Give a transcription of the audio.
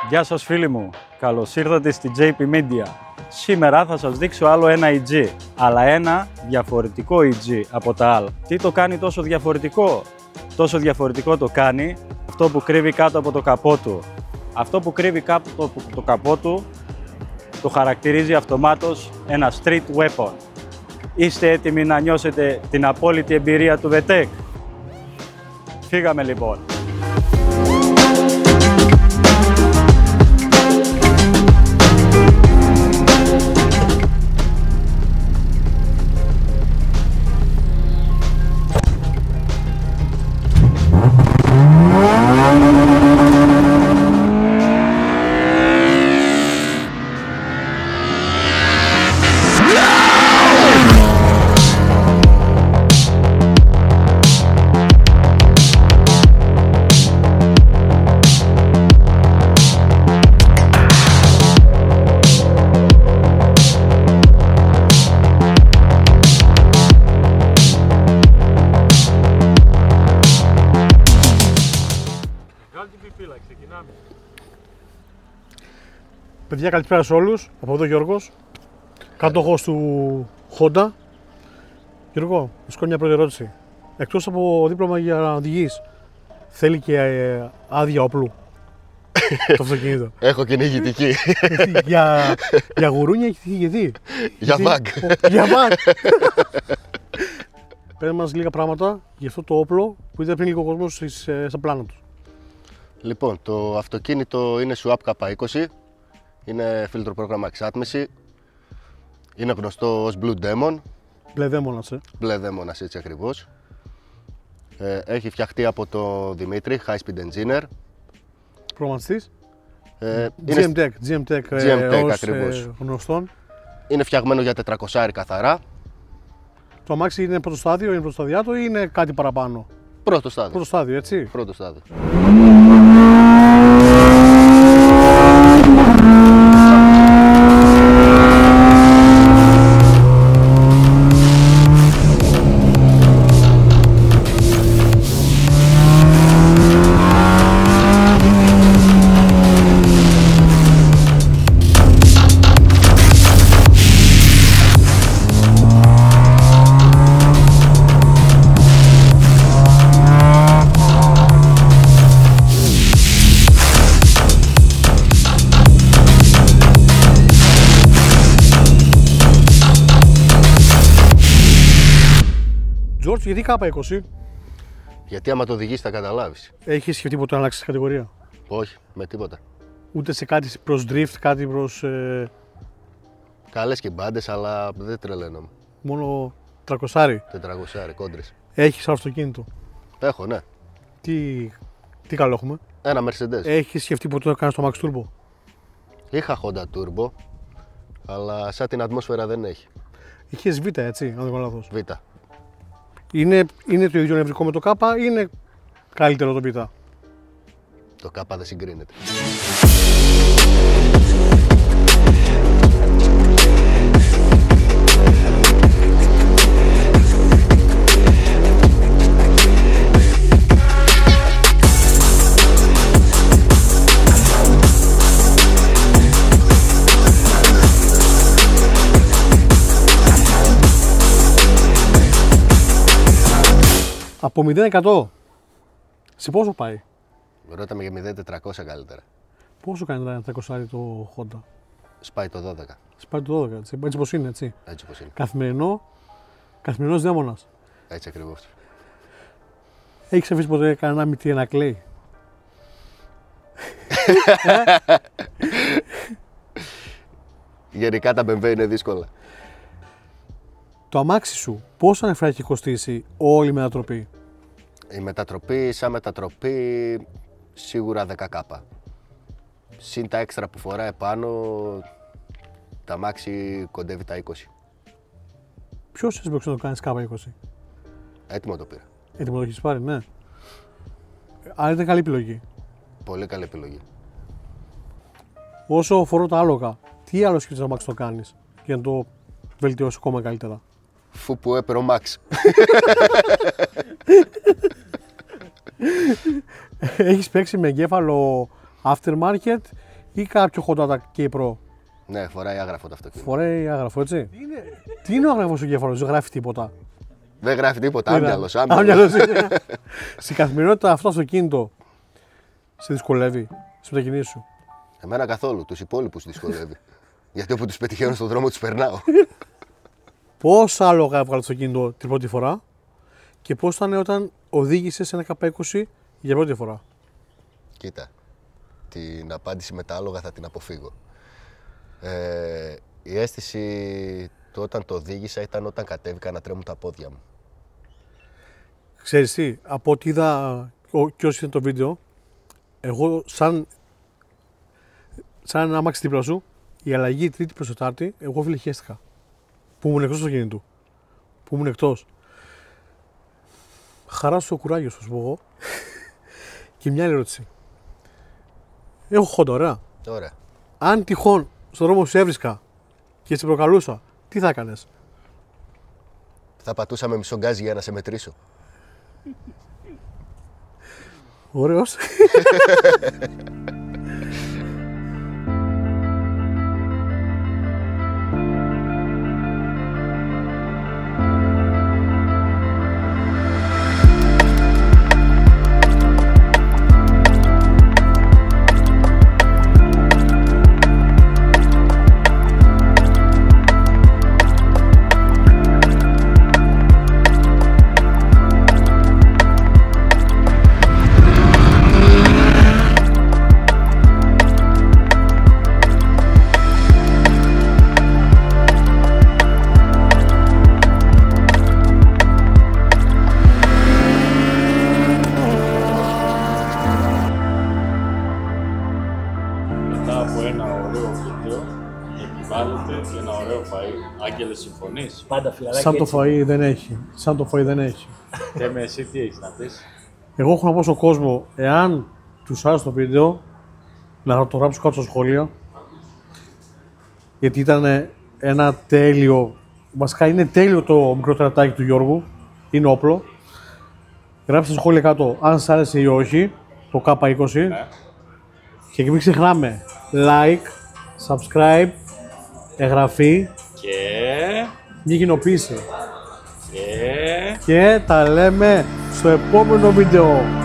Γεια σας φίλοι μου, καλώς ήρθατε στη JP Media. Σήμερα θα σας δείξω άλλο ένα EG, αλλά ένα διαφορετικό EG από τα άλλα. Τι το κάνει τόσο διαφορετικό? Τόσο διαφορετικό το κάνει αυτό που κρύβει κάτω από το καπό του. Αυτό που κρύβει κάτω από το καπό του το χαρακτηρίζει αυτομάτως ένα street weapon. Είστε έτοιμοι να νιώσετε την απόλυτη εμπειρία του VTEC? Φύγαμε λοιπόν. Παιδιά, καλησπέρα σε όλους. Από εδώ Γιώργος, κάτοχος του Honda. Γιώργο, να σου κάνω μια πρώτη ερώτηση. Εκτός από δίπλωμα για οδηγείς, θέλει και άδεια όπλου το αυτοκίνητο? Έχω κυνηγητική. Για γουρούνια έχει τύχει γιατί? Για μάγκ. Για μάγκ. Πες μας λίγα πράγματα για αυτό το όπλο που είδε πριν λίγο κόσμος στα πλάνα του. Λοιπόν, το αυτοκίνητο είναι Swap K20. Είναι φίλτρο πρόγραμμα εξάτμιση. Είναι γνωστό ως Blue Demon. Μπλε δαίμονας, Μπλε δαίμονας, έτσι ακριβώς. Έχει φτιαχτεί από το Δημήτρη, High Speed Engineer. Προγραμματιστής. GMTEC ακριβώς. Γνωστόν. Είναι φτιαγμένο για 400 καθαρά. Το αμάξι είναι πρώτο στάδιο, είναι πρωτοσταδιάτο ή είναι κάτι παραπάνω? Πρώτο στάδιο. Πρώτο στάδιο, έτσι. Πρώτο στάδιο. George, γιατί K20? Γιατί άμα το οδηγείς θα καταλάβεις. Έχεις σκεφτεί ποτέ να αλλάξεις κατηγορία? Όχι, με τίποτα. Ούτε σε κάτι προς drift, κάτι προς... Καλές και μπάντες, αλλά δεν τρελαίνομαι. μόνο 300? 400 κόντρες. Έχεις αυτοκίνητο? Έχω, ναι. Τι καλό έχουμε? Ένα Mercedes. Έχεις σκεφτεί ποτέ να κάνεις το Max Turbo? Είχα Honda Turbo, αλλά σαν την ατμόσφαιρα δεν έχει. Είχες Β, έτσι, αν δεν κάνω λάθος. Β. Είναι το ίδιο νευρικό με το K ή είναι καλύτερο το Β? Το K δεν συγκρίνεται. Από 0-100, σε πόσο πάει? Ρώταμε για 0-400 καλύτερα. Πόσο κάνει ένα 300 το Honda? Σπάει το 12. Σπάει το 12, έτσι πως είναι, έτσι. Έτσι όπως είναι. Καθημερινός δαίμονας. Έτσι ακριβώς. Έχεις αφήσει ποτέ κανένα μυτή να κλαίει? Γενικά τα BMW είναι δύσκολα. Το αμάξι σου πόσα νεφρά έχει κοστίσει όλη η μετατροπή? Η μετατροπή, σαν μετατροπή, σίγουρα 10K. Συν τα έξτρα που φοράει επάνω, τα αμάξι κοντεύει τα 20. Ποιος έσπρωξε να το κάνεις K20? Έτοιμο το πήρα. Έτοιμο το έχεις πάρει, ναι. Άρα ήταν καλή επιλογή. Πολύ καλή επιλογή. Όσο φορώ τα άλογα, τι άλλο σκέφτεσαι να αμάξι το κάνεις για να το βελτιώσει ακόμα καλύτερα? Φουπουέ Pro Max. Έχεις παίξει με εγκέφαλο aftermarket ή κάποιο Honda K Pro? Ναι, φοράει άγραφο το αυτοκίνητο. Φοράει άγραφο, έτσι. Τι είναι ο άγραφος ο κέφαλος, δεν γράφει τίποτα. Δεν γράφει τίποτα, άμυαλος. Είναι. Στην καθημερινότητα αυτό το αυτοκίνητο σε δυσκολεύει στις μετακινήσεις σου? Εμένα καθόλου, τους υπόλοιπους δυσκολεύει. Γιατί όπου τους πετυχαίνω στον δρόμο τους περνάω. Πόσα άλογα έβγαλε το αυτοκίνητο την πρώτη φορά και πώς ήταν όταν οδήγησες ένα K20 για πρώτη φορά? Κοίτα, την απάντηση με τα άλογα θα την αποφύγω. Η αίσθηση του όταν το οδήγησα ήταν όταν κατέβηκα να τρέμουν τα πόδια μου. Ξέρεις τι, από ό,τι είδα και όσοι είδαν το βίντεο, εγώ σαν ένα άμαξι δίπλα σου, η αλλαγή τρίτη προς τετάρτη, εγώ φιλεχέστηκα. Που ήμουν εκτός του αυτοκίνητου. Που ήμουν εκτός. Χαρά σου, κουράγιο σου, πω εγώ. Και μια άλλη ερώτηση. Έχω Honda, ωραία. Ωραία. Αν τυχόν στον δρόμο σου έβρισκα και σε προκαλούσα, τι θα έκανες? Θα πατούσα με μισό γκάζι για να σε μετρήσω. Ωραίος. και ένα ωραίο φαΐ. Άγγελε, συμφωνείς? Πάντα φιλαράκι. Σαν το φαΐ δεν έχει. Σαν το φαΐ δεν έχει. Και με εσύ τι έχεις να πεις? Εγώ έχω να πω στον κόσμο, εάν τους άρεσε το βίντεο, να το γράψω κάτω στα σχόλια. Γιατί ήταν ένα τέλειο, βασικά είναι τέλειο το μικρό τερατάκι του Γιώργου. Είναι όπλο. Γράψτε στα σχόλια κάτω αν σας άρεσε ή όχι το K20. Ναι. Και μην ξεχνάμε like, subscribe, εγγραφή Και... μια κοινοποίηση. Και τα λέμε στο επόμενο βίντεο.